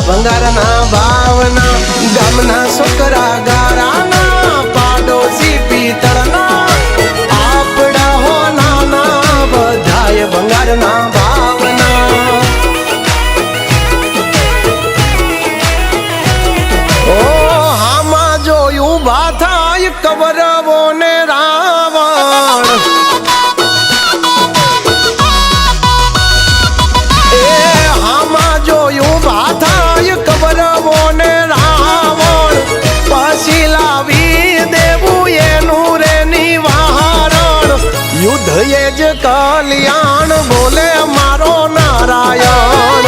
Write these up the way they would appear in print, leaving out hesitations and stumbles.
ભંગારના ભાવના ગામના છોકરા ગારાના પાડોશી પિત્તળના આપડા હો નાના બધાય ભંગારના ભાવના ઓ હામાં જોયું ભા થાય કવરવો ને રાવણ થાય કબરવો ને રાવણ પછી લાવી દેવું એનું રે નિવારણ યુદ્ધ એ જ કલ્યાણ બોલે મારો નારાયણ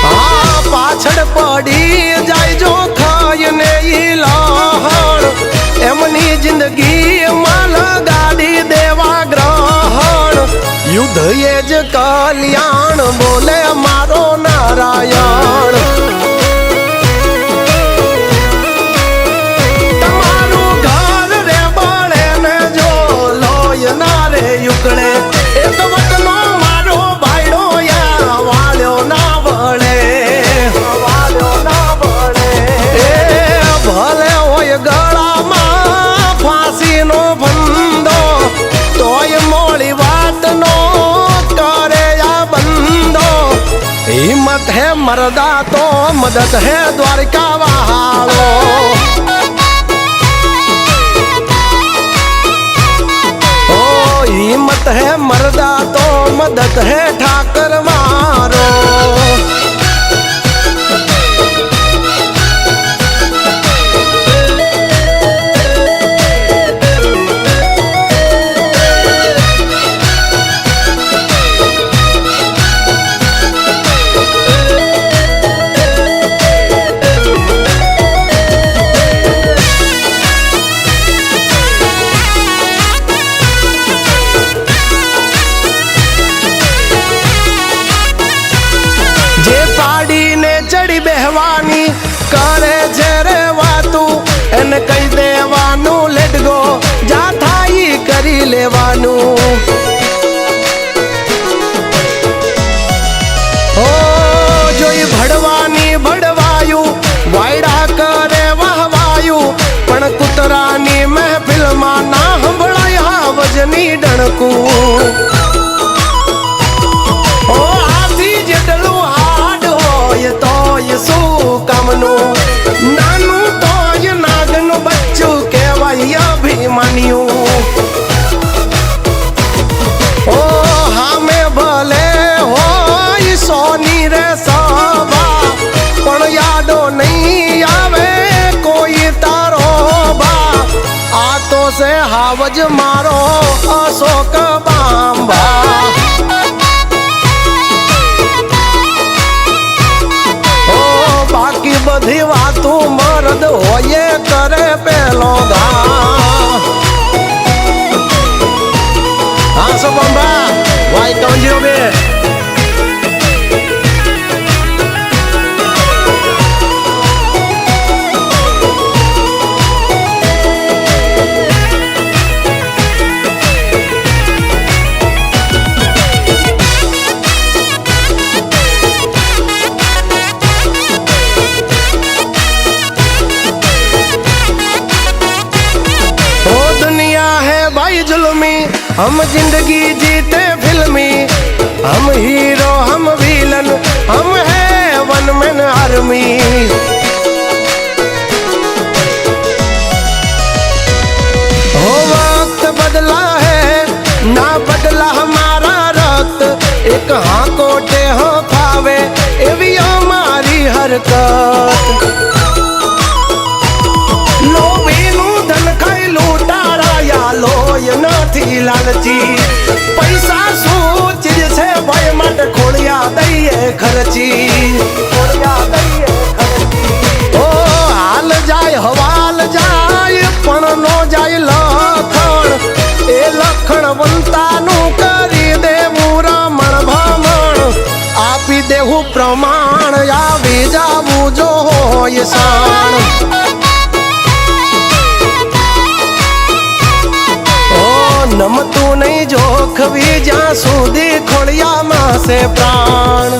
હા પાછળ પડી જાય જો ખાય ને ઈ લહણ એમની જિંદગી માં લગાડી દેવા ગ્રહણ યુદ્ધ એ જ કલ્યાણ બોલે મારો નારાયણ તમારું ઘર રે બળે ને જો લોય ના રે યુકળે એક વટનો મારો ભાઈડો યા વાળ્યો ના વળે ભલે હોય ગળામાં ફાંસીનો ફંદો તોય મોડી વાતનો કરે આ બંદો હિંમત હે મરદા તો મદદ હે દ્વારકા વાળો ઓ હિંમત હે મરદા તો મદદ હે ઠાકર મારો ચડી બેહવાની કરે છે રે વાતું એને કહી દેવાનું લેટગો જા થાય કરી લેવાનું ઓ જોઈ ભડવાની ભડવાયું વાયડા કરે વહવાયું પણ કૂતરાની મહેફિલમાં ના સંભળાય હાવજની ડણકું ઓ આથી જેટલું તોય શું કામનું નાનું તોય નાગનું બચ્ચું કહેવાય અભિમાન્યું ઓ હામે ભલે હોય સોની રે સભા પણ યાદો નહીં આવે કોઈ તારો બા આ તો છે હાવજ મારો અશોક બાંબા બાકી બધી વાતું મરદ હોય કરે પેલો ઘા હા સો બંબા વાય 302 हम जिंदगी जीते फिल्मी हम हीरो हम विलन हम है वन मैन आर्मी हो वक्त बदला है ना बदला हमारा रक्त एक हाँ कोटे हो खावे एवी हमारी हरकत लोभीनु धन खाई लूटारा या लोय નથી લાલચી પૈસા શું ચીજ છે ભાઈ માટે ખોળિયા દઈએ ખર્ચી ઓ હાલ જાય હવાલ જાય પણ નો જાય લખણ એ લખણ વંતાનું કરી દેવું રમણ ભમણ આપી દેવું પ્રમાણ આવી જાવું જો હોય સાણ નમતું નહીં જોખવી જ્યાં સુધી ખોળિયામાં છે પ્રાણ.